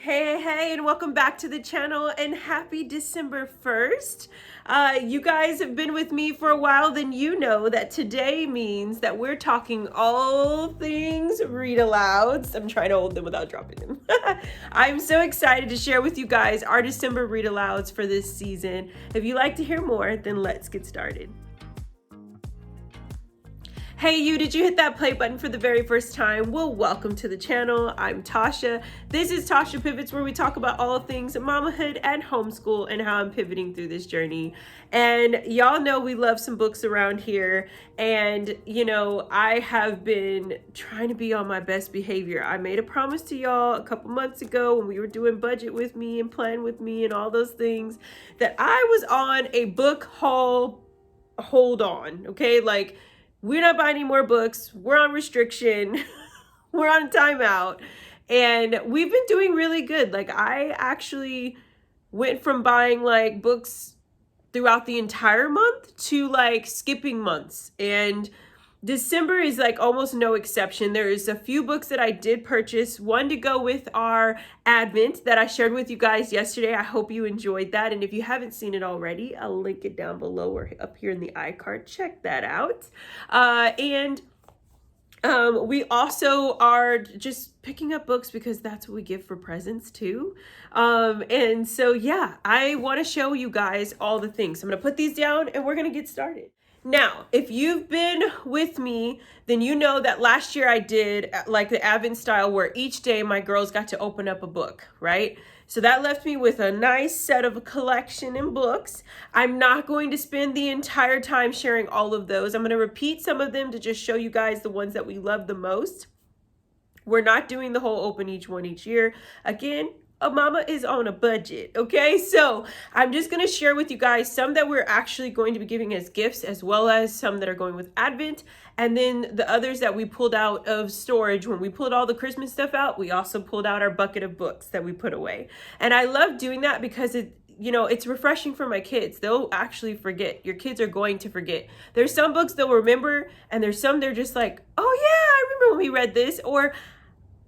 Hey, and welcome back to the channel and happy December 1st. You guys have been with me for a while, then you know that today means that we're talking all things read alouds. I'm trying to hold them without dropping them. I'm so excited to share with you guys our December read alouds for this season. If you'd like to hear more, then let's get started. Hey you, did you hit that play button for the very first time? Well, welcome to the channel. I'm Tasha. This is Tasha Pivots, where we talk about all things mamahood and homeschool and how I'm pivoting through this journey. And y'all know we love some books around here. And you know, I have been trying to be on my best behavior. I made a promise to y'all a couple months ago when we were doing budget with me and plan with me and all those things that I was on a book haul hold on, okay? Like, we're not buying any more books. We're on restriction. We're on timeout. And we've been doing really good. Like, I actually went from buying like books throughout the entire month to like skipping months. And December is like almost no exception. There's a few books that I did purchase, one to go with our Advent that I shared with you guys yesterday. I hope you enjoyed that. And if you haven't seen it already, I'll link it down below or up here in the iCard. Check that out. We also are just picking up books because that's what we give for presents too. And so, yeah, I want to show you guys all the things. I'm going to put these down and we're going to get started. Now, if you've been with me, then you know that last year I did like the Advent style where each day my girls got to open up a book, right? So that left me with a nice set of a collection in books. I'm not going to spend the entire time sharing all of those. I'm going to repeat some of them to just show you guys the ones that we love the most. We're not doing the whole open each one each year. Again, a mama is on a budget, okay? So I'm just going to share with you guys some that we're actually going to be giving as gifts, as well as some that are going with Advent, and then the others that we pulled out of storage. When we pulled all the Christmas stuff out, we also pulled out our bucket of books that we put away. And I love doing that because it's refreshing for my kids. They'll actually forget. Your kids are going to forget. There's some books they'll remember, and there's some they're just like, oh yeah, I remember when we read this, or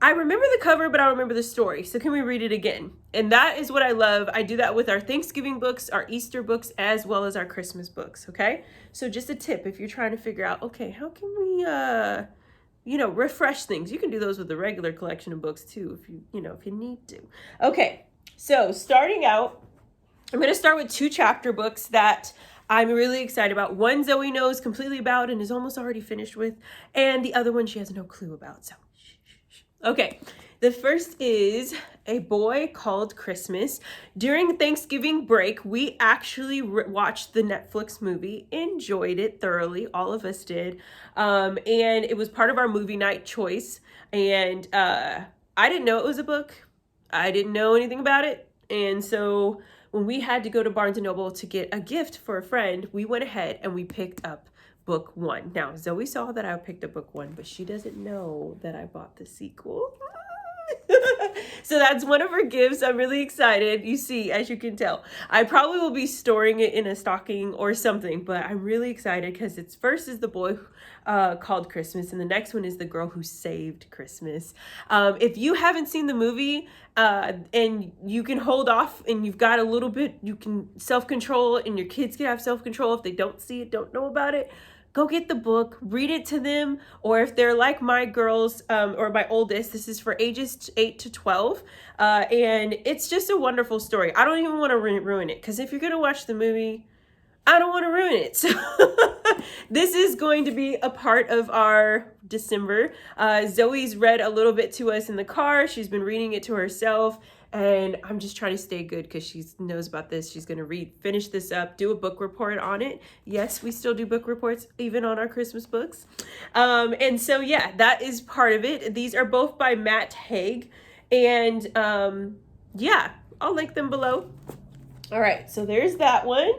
I remember the cover, but I don't remember the story. So can we read it again? And that is what I love. I do that with our Thanksgiving books, our Easter books, as well as our Christmas books, okay? So just a tip, if you're trying to figure out, okay, how can we, refresh things? You can do those with the regular collection of books too, if you need to. Okay, so starting out, I'm going to start with 2 chapter books that I'm really excited about. One Zoe knows completely about and is almost already finished with, and the other one she has no clue about, so. Okay, the first is A Boy Called Christmas. During Thanksgiving break, we actually watched the Netflix movie, enjoyed it thoroughly. All of us did. And it was part of our movie night choice. And I didn't know it was a book. I didn't know anything about it. And so when we had to go to Barnes & Noble to get a gift for a friend, we went ahead and we picked up book 1. Now, Zoe saw that I picked up book 1, but she doesn't know that I bought the sequel. So that's one of her gifts. I'm really excited. You see, as you can tell, I probably will be storing it in a stocking or something, but I'm really excited because it's first is The Boy Called Christmas, and the next one is The Girl Who Saved Christmas. If you haven't seen the movie and you can hold off and you've got a little bit, you can self-control, and your kids can have self-control if they don't see it, don't know about it, go get the book, read it to them, or if they're like my girls, or my oldest, this is for ages 8 to 12, and it's just a wonderful story. I don't even want to ruin it, because if you're going to watch the movie, I don't want to ruin it. So this is going to be a part of our December. Zoe's read a little bit to us in the car. She's been reading it to herself. And I'm just trying to stay good because she knows about this. She's going to finish this up, do a book report on it. Yes, we still do book reports even on our Christmas books. And so, yeah, that is part of it. These are both by Matt Haig. And yeah, I'll link them below. All right, so there's that one.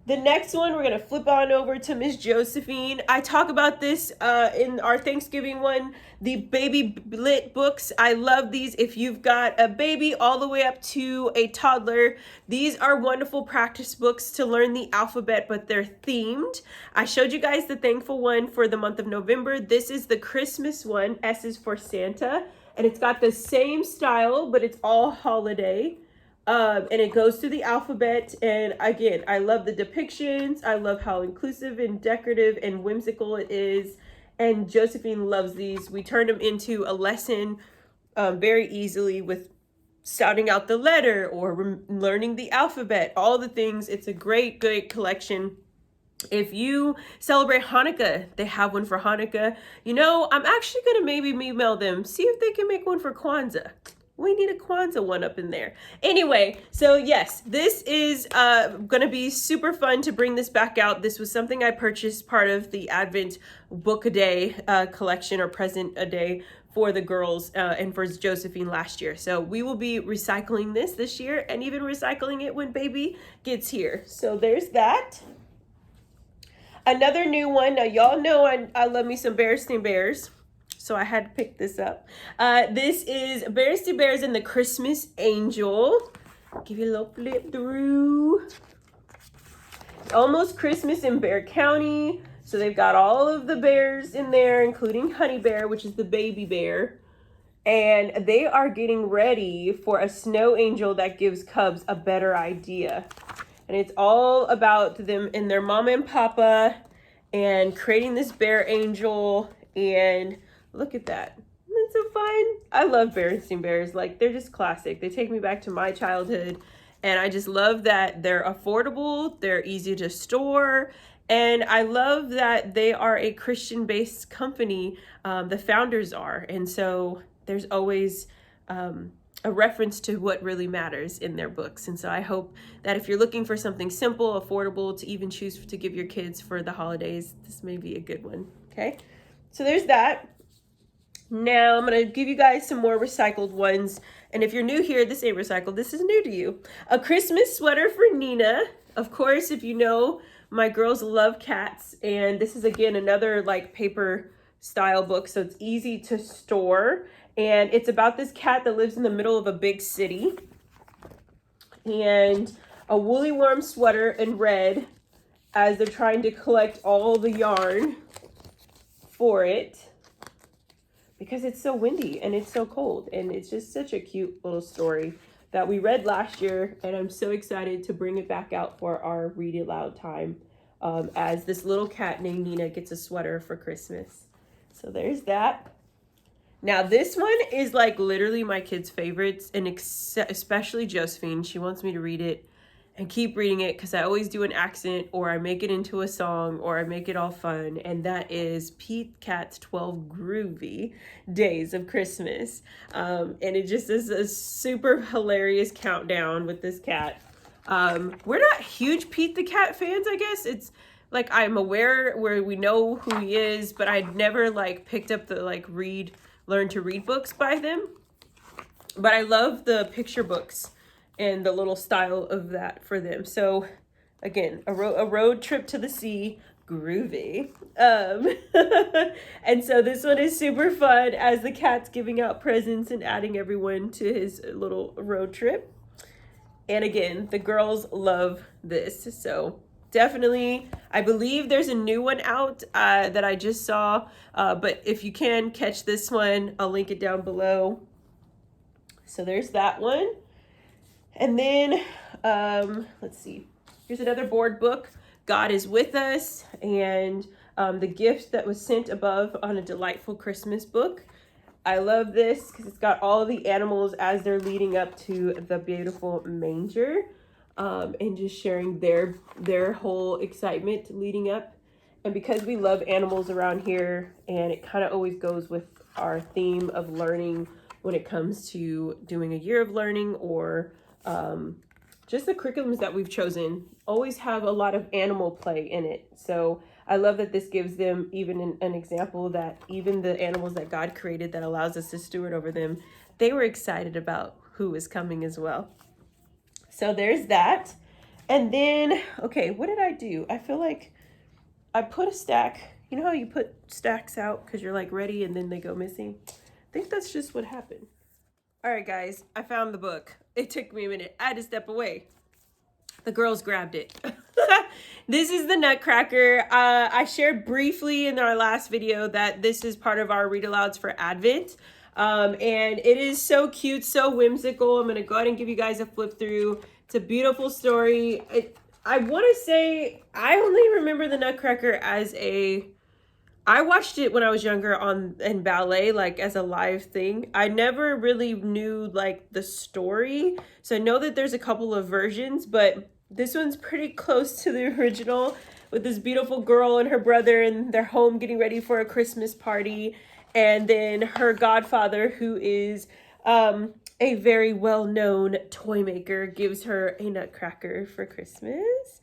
The next one, we're going to flip on over to Miss Josephine. I talk about this in our Thanksgiving one, the baby lit books. I love these. If you've got a baby all the way up to a toddler, these are wonderful practice books to learn the alphabet, but they're themed. I showed you guys the thankful one for the month of November. This is the Christmas one. S is for Santa. And it's got the same style, but it's all holiday. And it goes through the alphabet. And again, I love the depictions. I love how inclusive and decorative and whimsical it is. And Josephine loves these. We turned them into a lesson very easily with sounding out the letter or learning the alphabet, all the things. It's a great, great collection. If you celebrate Hanukkah, they have one for Hanukkah. You know, I'm actually going to maybe email them, see if they can make one for Kwanzaa. We need a Kwanzaa one up in there. Anyway, so yes, this is going to be super fun to bring this back out. This was something I purchased part of the Advent Book a Day collection or present a day for the girls and for Josephine last year. So we will be recycling this year and even recycling it when baby gets here. So there's that. Another new one. Now, y'all know I love me some Berenstain Bears, so I had to pick this up. This is Berenstain Bears and the Christmas Angel. Give you a little flip through. Almost Christmas in Bear County. So they've got all of the bears in there, including Honey Bear, which is the baby bear. And they are getting ready for a snow angel that gives cubs a better idea. And it's all about them and their mama and papa and creating this bear angel. And look at that. Isn't that so fun? I love Berenstain Bears. Like, they're just classic. They take me back to my childhood. And I just love that they're affordable. They're easy to store. And I love that they are a Christian-based company. The founders are. And so there's always a reference to what really matters in their books. And so I hope that if you're looking for something simple, affordable, to even choose to give your kids for the holidays, this may be a good one. Okay, so there's that. Now I'm going to give you guys some more recycled ones. And if you're new here, this ain't recycled. This is new to you. A Christmas sweater for Nina. Of course, if you know, my girls love cats. And this is, again, another like paper style book. So it's easy to store. And it's about this cat that lives in the middle of a big city. And a woolly worm sweater in red as they're trying to collect all the yarn for it. Because it's so windy and it's so cold. And it's just such a cute little story that we read last year. And I'm so excited to bring it back out for our Read It Loud time. As this little cat named Nina gets a sweater for Christmas. So there's that. Now this one is like literally my kids' favorites, and especially Josephine. She wants me to read it and keep reading it because I always do an accent or I make it into a song or I make it all fun. And that is Pete Cat's 12 Groovy Days of Christmas. And it just is a super hilarious countdown with this cat. We're not huge Pete the Cat fans, I guess. It's like I'm aware where we know who he is, but I'd never like picked up the like learn to read books by them. But I love the picture books and the little style of that for them. So again, a road trip to the sea, groovy. And so this one is super fun as the cat's giving out presents and adding everyone to his little road trip. And again, the girls love this. So definitely, I believe there's a new one out that I just saw. But if you can catch this one, I'll link it down below. So there's that one. And then, let's see. Here's another board book, God is With Us, and the gift that was sent above on a delightful Christmas book. I love this because it's got all of the animals as they're leading up to the beautiful manger, and just sharing their whole excitement leading up. And because we love animals around here, and it kind of always goes with our theme of learning when it comes to doing a year of learning or just the curriculums that we've chosen always have a lot of animal play in it. So I love that this gives them even an example that even the animals that God created that allows us to steward over them, they were excited about who is coming as well. So there's that. And then, okay, what did I do? I feel like I put a stack. You know how you put stacks out because you're like ready and then they go missing? I think that's just what happened. All right, guys, I found the book. It took me a minute. I had to step away. The girls grabbed it. This is the Nutcracker. I shared briefly in our last video that this is part of our Read Alouds for Advent. And it is so cute, so whimsical. I'm going to go ahead and give you guys a flip through. It's a beautiful story. I want to say I only remember the Nutcracker as I watched it when I was younger in ballet, like as a live thing. I never really knew like the story. So I know that there's a couple of versions, but this one's pretty close to the original, with this beautiful girl and her brother, and they're home getting ready for a Christmas party. And then her godfather, who is a very well-known toy maker, gives her a Nutcracker for Christmas.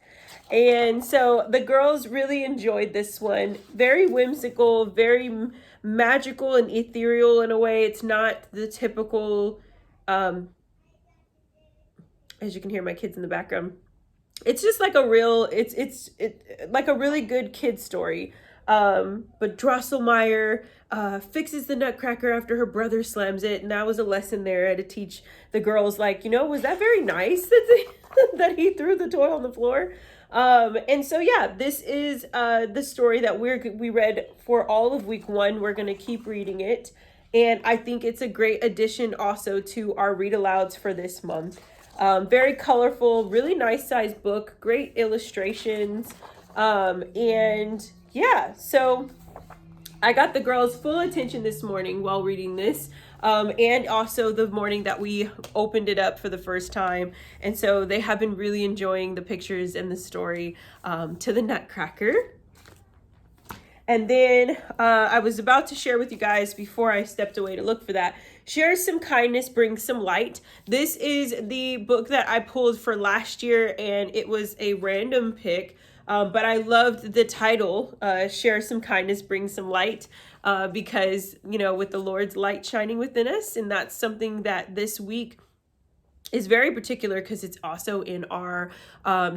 And so the girls really enjoyed this one. Very whimsical, very magical and ethereal in a way. It's not the typical, as you can hear my kids in the background. It's just like a real, it's like a really good kid story. But Drosselmeyer fixes the Nutcracker after her brother slams it, and that was a lesson there to teach the girls, like, you know, was that very nice that he threw the toy on the floor? And so yeah, this is the story that we read for all of week 1. We're gonna keep reading it, and I think it's a great addition also to our read alouds for this month. Very colorful, really nice sized book, great illustrations, and yeah, so I got the girls' full attention this morning while reading this, and also the morning that we opened it up for the first time. And so they have been really enjoying the pictures and the story to the Nutcracker. And then I was about to share with you guys, before I stepped away to look for that, Share Some Kindness, Bring Some Light. This is the book that I pulled for last year, and it was a random pick. But I loved the title, Share Some Kindness, Bring Some Light, because, you know, with the Lord's light shining within us. And that's something that this week is very particular, because it's also in our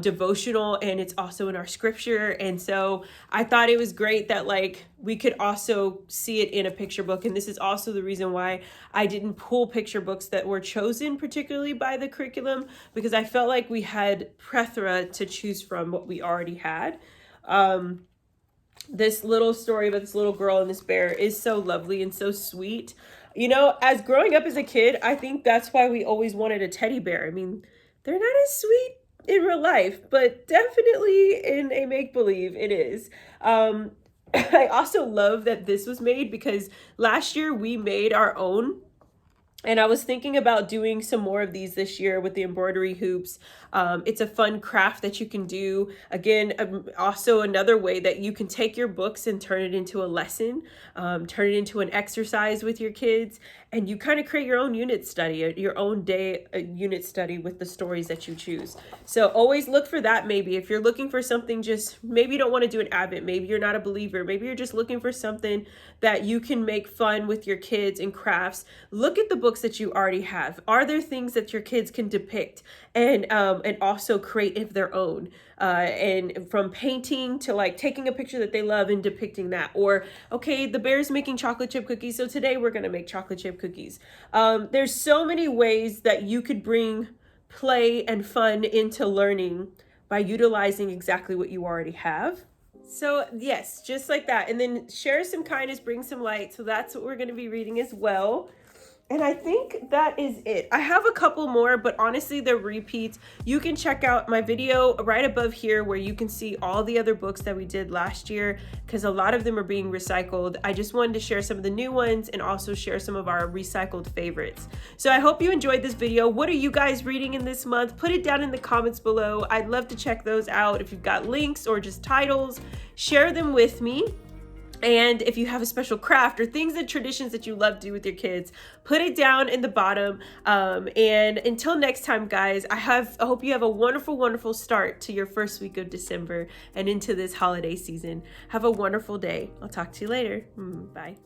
devotional, and it's also in our scripture. And so I thought it was great that like we could also see it in a picture book. And this is also the reason why I didn't pull picture books that were chosen particularly by the curriculum, because I felt like we had plethora to choose from what we already had. This little story about this little girl and this bear is so lovely and so sweet. You know, as growing up as a kid, I think that's why we always wanted a teddy bear. I mean, they're not as sweet in real life, but definitely in a make-believe it is. I also love that this was made, because last year we made our own. And I was thinking about doing some more of these this year with the embroidery hoops. It's a fun craft that you can do. Again, also another way that you can take your books and turn it into a lesson, turn it into an exercise with your kids, and you kind of create your own unit study, your own day unit study with the stories that you choose. So always look for that. Maybe if you're looking for something, just maybe you don't want to do an Advent, maybe you're not a believer, maybe you're just looking for something that you can make fun with your kids and crafts. Look at the books that you already have. Are there things that your kids can depict and also create of their own? And from painting to like taking a picture that they love and depicting that. Or, okay, the bear's making chocolate chip cookies, so today we're going to make chocolate chip cookies. There's so many ways that you could bring play and fun into learning by utilizing exactly what you already have. So yes, just like that. And then Share Some Kindness, Bring Some Light. So that's what we're going to be reading as well. And I think that is it. I have a couple more, but honestly, they're repeats. You can check out my video right above here where you can see all the other books that we did last year, because a lot of them are being recycled. I just wanted to share some of the new ones and also share some of our recycled favorites. So I hope you enjoyed this video. What are you guys reading in this month? Put it down in the comments below. I'd love to check those out. If you've got links or just titles, share them with me. And if you have a special craft or things and traditions that you love to do with your kids, put it down in the bottom. And until next time, guys, I hope you have a wonderful, wonderful start to your first week of December and into this holiday season. Have a wonderful day. I'll talk to you later. Bye.